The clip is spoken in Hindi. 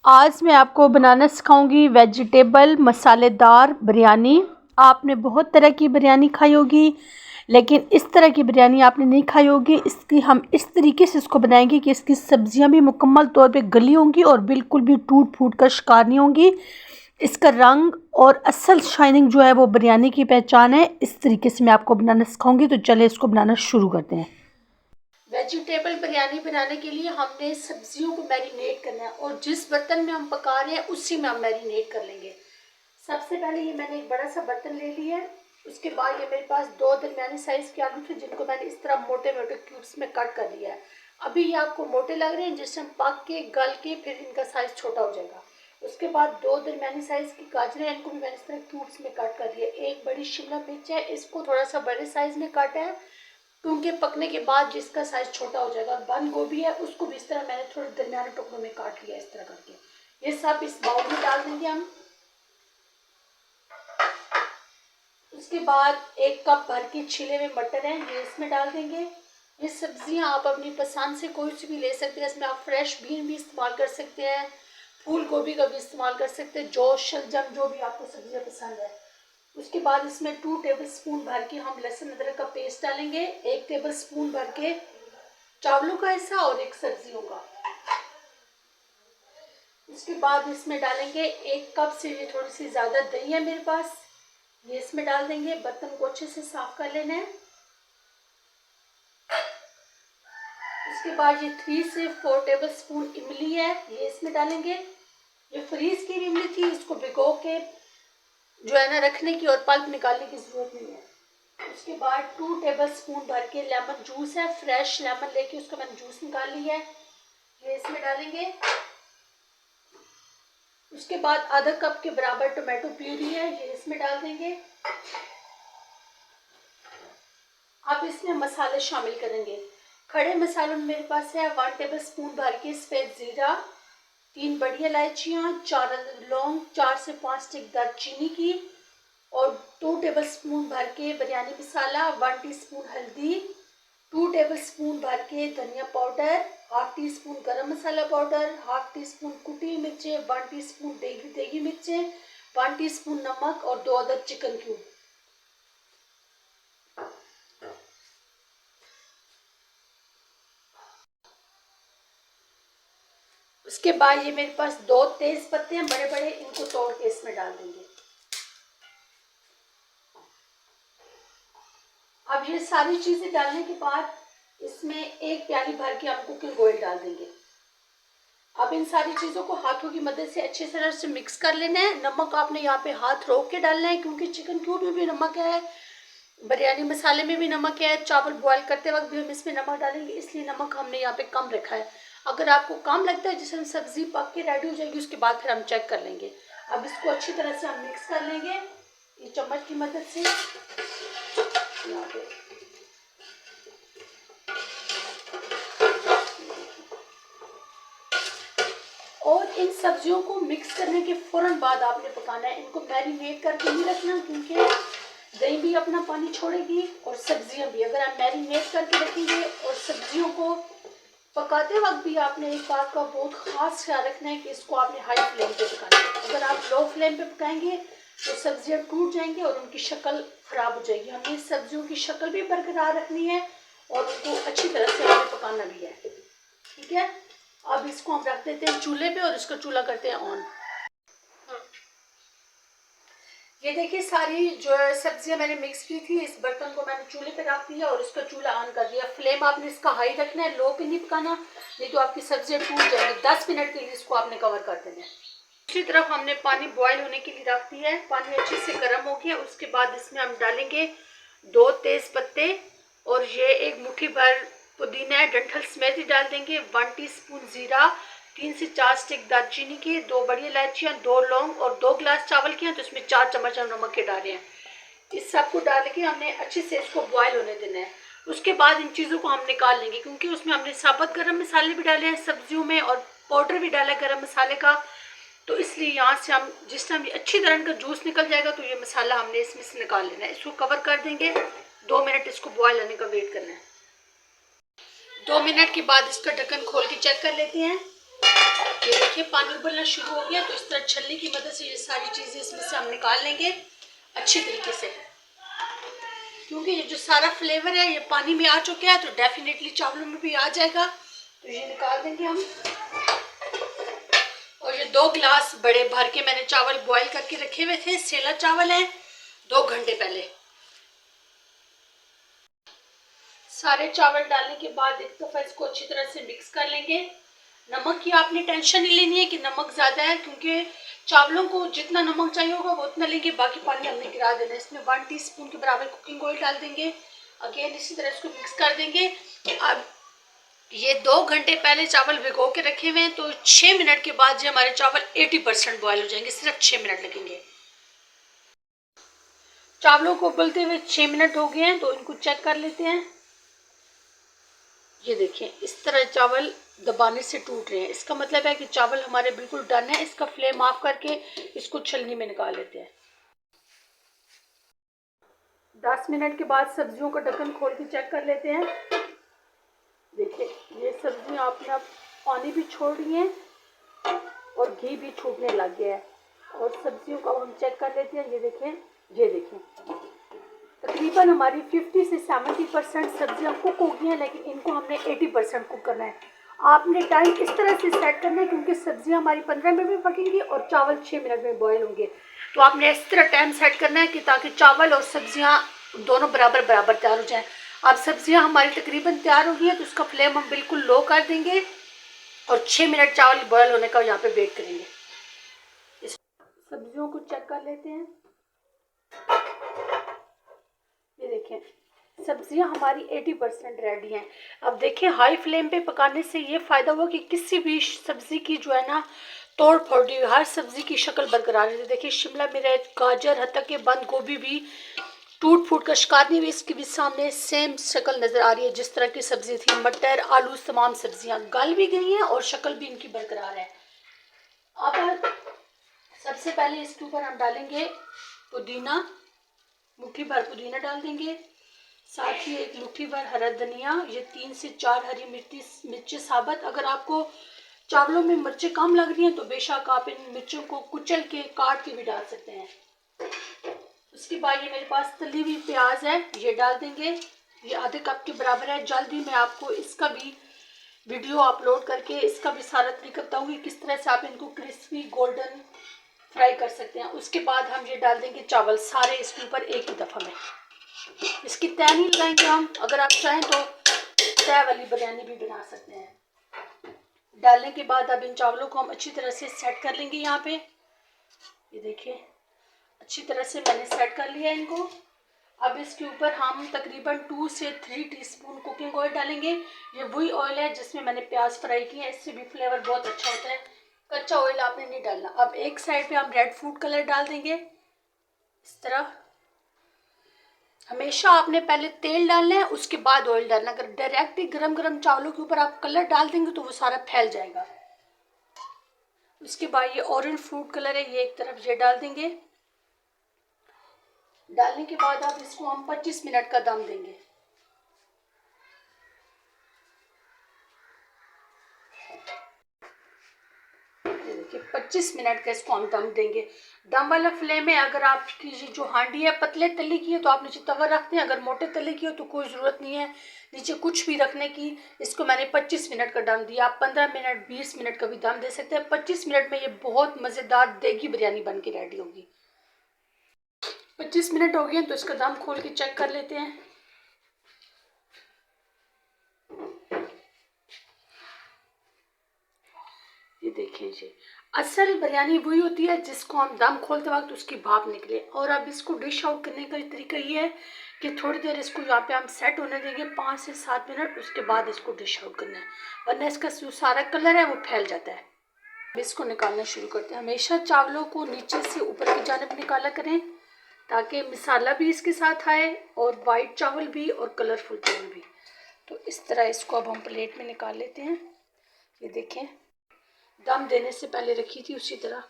आज मैं आपको बनाना सिखाऊंगी वेजिटेबल मसालेदार बिरयानी। आपने बहुत तरह की बिरयानी खाई होगी, लेकिन इस तरह की बिरयानी आपने नहीं खाई होगी। इसकी हम इस तरीके से इसको बनाएंगे कि इसकी सब्जियां भी मुकम्मल तौर पे गली होंगी और बिल्कुल भी टूट फूट का शिकार नहीं होंगी। इसका रंग और असल शाइनिंग जो है वो बिरयानी की पहचान है। इस तरीके से मैं आपको बनाना सिखाऊंगी, तो चले इसको बनाना शुरू करते हैं। वेजिटेबल बिरयानी बनाने के लिए हमने सब्जियों को मैरिनेट करना है और जिस बर्तन में हम पका रहे हैं उसी में हम मैरिनेट कर लेंगे। सबसे पहले ये मैंने एक बड़ा सा बर्तन ले लिया है। उसके बाद ये मेरे पास दो दरमियानी साइज़ के आलू थे, जिनको मैंने इस तरह मोटे मोटे क्यूब्स में कट कर लिया है। अभी ये आपको मोटे लग रहे हैं, जिस टाइम पक के गल के फिर इनका साइज़ छोटा हो जाएगा। उसके बाद दो दरमियानी साइज़ की गाजरें हैं, इनको भी मैंने इस तरह क्यूब्स में कट कर लिया। एक बड़ी शिमला मिर्च है, इसको थोड़ा सा बड़े साइज़ में काटा है क्योंकि पकने के बाद जिसका साइज़ छोटा हो जाएगा। बंद गोभी है, उसको भी इस तरह मैंने थोड़े दरमियाने टुकड़ों में काट लिया इस तरह करके। ये सब इस बाउल में डाल देंगे हम। उसके बाद एक कप भर के छिले हुए मटर हैं, ये इसमें डाल देंगे। ये सब्जियां आप अपनी पसंद से कोई सी भी ले सकते हैं। इसमें आप फ्रेश बीन भी इस्तेमाल कर सकते हैं, फूल गोभी का भी इस्तेमाल कर सकते हैं, जो शलजम जो भी आपको सब्जियां पसंद है। उसके बाद इसमें 2 टेबलस्पून भर के हम लहसुन अदरक का पेस्ट डालेंगे, 1 टेबलस्पून भर के चावलों का हिस्सा और 1 सब्जियों का। उसके बाद इसमें डालेंगे 1 कप से भी थोड़ी सी ज़्यादा दही है मेरे पास, ये इसमें डाल देंगे। बर्तन को अच्छे से साफ कर लेना है। उसके बाद ये 3 से 4 टेबलस्पून इमली है, ये इसमें डालेंगे। ये फ्रीज की इमली थी, इसको भिगो के जो है ना रखने की और पल्प निकालने की ज़रूरत नहीं है। उसके बाद 2 टेबलस्पून भर के लेमन जूस है, फ्रेश लेमन लेके उसका मैंने जूस निकाल लिया है, ये इसमें डालेंगे। उसके बाद आधा कप के बराबर टोमेटो प्यूरी है, ये इसमें डाल देंगे। अब इसमें मसाले शामिल करेंगे। खड़े मसालों में मेरे पास है 1 टेबलस्पून भर के सफ़ेद ज़ीरा, 3 बड़ी इलायचियाँ, 4 लौंग, 4 से 5 स्टिक दालचीनी की और 2 टेबलस्पून भर के बिरयानी मसाला, 1 टीस्पून हल्दी, 2 टेबलस्पून भर के धनिया पाउडर, हाफ टी स्पून गरम मसाला पाउडर, हाफ टी स्पून कुटी मिर्चें, 1 टीस्पून देगी मिर्चें, 1 टीस्पून नमक और 2 अदद चिकन क्यूब। उसके बाद ये मेरे पास 2 तेज पत्ते हैं बड़े बड़े, इनको तोड़ के इसमें डाल देंगे। अब ये सारी चीज़ें डालने के बाद इसमें 1 प्याली भर के हम कुकिंग ऑयल डाल देंगे। अब इन सारी चीज़ों को हाथों की मदद से अच्छी तरह से मिक्स कर लेना है। नमक आपने यहाँ पे हाथ रोक के डालना है, क्योंकि चिकन क्यूब में भी नमक है, बिरयानी मसाले में भी नमक है, चावल बॉईल करते वक्त भी हम इसमें नमक डालेंगे, इसलिए नमक हमने यहाँ पे कम रखा है। अगर आपको कम लगता है, जिसमें सब्जी पक के रेडी हो जाएगी, उसके बाद फिर हम चेक कर लेंगे। अब इसको अच्छी तरह से हम मिक्स कर लेंगे ये चम्मच की मदद से। यहाँ पे और इन सब्जियों को मिक्स करने के फ़ौरन बाद आपने पकाना है। इनको मैरिनेट करके नहीं रखना, क्योंकि दही भी अपना पानी छोड़ेगी और सब्जियां भी। अगर आप मैरिनेट करके रखेंगे और सब्जियों को पकाते वक्त भी आपने एक बात का बहुत ख़ास ख्याल रखना है कि इसको आपने हाई फ्लेम पे पकाना है। अगर आप लो फ्लेम पे पकाएंगे तो सब्जियां टूट जाएंगी और उनकी शक्ल ख़राब हो जाएगी। हमें सब्जियों की शक्ल भी बरकरार रखनी है और उनको अच्छी तरह से हमें पकाना भी है, ठीक है। अब इसको हम रख देते हैं चूल्हे पे और इसका चूल्हा करते हैं ऑन। ये देखिए सारी जो सब्जियां मैंने मिक्स की थी, इस बर्तन को मैंने चूल्हे पे रख दिया और इसका चूल्हा ऑन कर दिया। फ्लेम आपने इसका हाई रखना है, लो पे नहीं पकाना, नहीं तो आपकी सब्जियां टूट जाएंगी। 10 मिनट के लिए इसको आपने कवर कर देना है। दूसरी तरफ हमने पानी बॉयल होने के लिए रख दिया है, पानी अच्छे से गर्म हो गया। उसके बाद इसमें हम डालेंगे 2 तेज पत्ते और ये 1 मुट्ठी भर पुदीना है, डंठल समेत ही डाल देंगे। 1 टीस्पून जीरा, 3 से 4 स्टिक दालचीनी की, 2 बड़ी इलायचियाँ, 2 लौंग और 2 गिलास चावल के हैं, तो इसमें 4 चम्मच हम नमक के डाले हैं। इस सब को डाल के हमने अच्छे से इसको बॉयल होने देना है। उसके बाद इन चीज़ों को हम निकाल लेंगे, क्योंकि उसमें हमने साबुत गरम मसाले भी डाले हैं सब्जियों में और पाउडर भी डाला है गरम मसाले का, तो इसलिए यहाँ से हम जिस टाइम अच्छी तरह का जूस निकल जाएगा तो ये मसाला हमने इसमें से निकाल लेना है। इसको कवर कर देंगे, 2 मिनट इसको बॉयल होने का वेट करना है। 2 मिनट के बाद इसका ढक्कन खोल के चेक कर लेते हैं। ये देखिए पानी उबलना शुरू हो गया, तो इस तरह छलनी की मदद से ये सारी चीज़ें इसमें से हम निकाल लेंगे अच्छी तरीके से, क्योंकि ये जो सारा फ्लेवर है ये पानी में आ चुका है, तो डेफिनेटली चावलों में भी आ जाएगा। तो ये निकाल देंगे हम। और ये 2 गिलास बड़े भर के मैंने चावल बॉईल करके रखे हुए थे, सेला चावल है, 2 घंटे पहले। सारे चावल डालने के बाद एक दफ़ा इसको अच्छी तरह से मिक्स कर लेंगे। नमक की आपने टेंशन नहीं लेनी है कि नमक ज़्यादा है, क्योंकि चावलों को जितना नमक चाहिए होगा वो उतना लेंगे, बाकी पानी हमने गिरा देना है। इसमें 1 टीस्पून के बराबर कुकिंग ऑयल डाल देंगे। अगेन इसी तरह इसको मिक्स कर देंगे। अब ये 2 घंटे पहले चावल भिगो के रखे हुए हैं, तो 6 मिनट के बाद जो हमारे चावल 80% बॉयल हो जाएंगे, सिर्फ 6 मिनट लगेंगे। चावलों को उबलते हुए 6 मिनट हो गए हैं, तो इनको चेक कर लेते हैं। ये देखें इस तरह चावल दबाने से टूट रहे हैं, इसका मतलब है कि चावल हमारे बिल्कुल डन है। इसका फ्लेम ऑफ करके इसको छलनी में निकाल लेते हैं। 10 मिनट के बाद सब्जियों का ढक्कन खोल के चेक कर लेते हैं। देखिए ये सब्जियां अपना पानी भी छोड़ रही हैं और घी भी छूटने लग गया है। और सब्जियों का हम चेक कर लेते हैं। ये देखें तकरीबन हमारी 50 से 70% सब्जियां कुक हो गई हैं, लेकिन इनको हमने 80% कुक करना है। आपने टाइम इस तरह से सेट करना है, क्योंकि सब्जियां हमारी 15 मिनट में पकेंगी और चावल 6 मिनट में बॉयल होंगे। तो आपने इस तरह टाइम सेट करना है कि ताकि चावल और सब्जियां दोनों बराबर बराबर तैयार हो जाएं। अब सब्जियां हमारी तकरीबन तैयार हो गई हैं, तो उसका फ्लेम हम बिल्कुल लो कर देंगे और 6 मिनट चावल बॉयल होने का यहाँ पे वेट करेंगे। इस सब्जियों को चेक कर लेते हैं। ये देखें सब्जियां हमारी 80% रेडी हैं। अब देखें हाई फ्लेम पे पकाने से ये फ़ायदा हुआ कि किसी भी सब्ज़ी की जो है ना तोड़ फोड़ नहीं हुई, हर सब्ज़ी की शक्ल बरकरार है। देखिए शिमला मिर्च, गाजर, हत्ता के बंद गोभी भी टूट फूट का शिकार नहीं हुई, इसकी भी सामने सेम शक्ल नज़र आ रही है जिस तरह की सब्ज़ी थी। मटर, आलू, तमाम सब्जियां गल भी गई हैं और शक्ल भी इनकी बरकरार है। अब सबसे पहले इसके ऊपर हम डालेंगे पुदीना, मुट्ठी भर पुदीना डाल देंगे, साथ ही एक मुट्ठी भर हरा धनिया, ये 3 से 4 हरी मिर्ची साबुत। अगर आपको चावलों में मिर्चें कम लग रही हैं तो बेशक आप इन मिर्चों को कुचल के काट के भी डाल सकते हैं। उसके बाद ये मेरे पास तली हुई प्याज है, ये डाल देंगे, ये आधे कप के बराबर है। जल्दी मैं आपको इसका भी वीडियो अपलोड करके इसका भी सारा तरीका बताऊंगी किस तरह से आप इनको क्रिस्पी गोल्डन फ्राई कर सकते हैं। उसके बाद हम ये डाल देंगे चावल सारे इसके ऊपर एक ही दफ़ा में। इसकी तय नहीं लगाएंगे हम, अगर आप चाहें तो तय वाली बिरयानी भी बना सकते हैं। डालने के बाद अब इन चावलों को हम अच्छी तरह से सेट कर लेंगे। यहाँ पे ये देखिए अच्छी तरह से मैंने सेट कर लिया इनको। अब इसके ऊपर हम तकरीबन 2 से 3 टीस्पून कुकिंग ऑयल डालेंगे। ये वही ऑयल है जिसमें मैंने प्याज फ्राई किया है, इससे भी फ्लेवर बहुत अच्छा होता है। कच्चा ऑयल आपने नहीं डालना। अब एक साइड पे हम रेड फूड कलर डाल देंगे इस तरह। हमेशा आपने पहले तेल डालना है उसके बाद ऑयल डालना। अगर डायरेक्ट ही गरम गरम चावलों के ऊपर आप कलर डाल देंगे तो वो सारा फैल जाएगा। उसके बाद ये ऑरेंज फूड कलर है, ये एक तरफ ये डाल देंगे। डालने के बाद आप इसको हम 25 मिनट का दम देंगे। देखिए 25 मिनट का इसको हम दम देंगे। दम वाला फ्लेम है। अगर आपकी जो हांडी है पतले तले की है तो आप नीचे तवा रखते हैं, अगर मोटे तले की हो तो कोई ज़रूरत नहीं है नीचे कुछ भी रखने की। इसको मैंने 25 मिनट का दम दिया। आप 15 मिनट 20 मिनट का भी दम दे सकते हैं। 25 मिनट में ये बहुत मज़ेदार देगी बिरयानी बन के रेडी होगी। 25 मिनट हो गए तो इसका दम खोल के चेक कर लेते हैं। ये देखिए जी असल बिरयानी वही होती है जिसको हम दम खोलते वक्त उसकी भाप निकले। और अब इसको डिश आउट करने का तरीका ये है कि थोड़ी देर इसको यहाँ पे हम सेट होने देंगे 5 से 7 मिनट, उसके बाद इसको डिश आउट करना है, वरना इसका जो सारा कलर है वो फैल जाता है। अब इसको निकालना शुरू करते हैं। हमेशा चावलों को नीचे से ऊपर की जानिब निकाला करें ताकि मसाला भी इसके साथ आए और वाइट चावल भी और कलरफुल चावल भी। तो इस तरह इसको अब हम प्लेट में निकाल लेते हैं। ये देखें दम देने से पहले रखी थी उसी तरह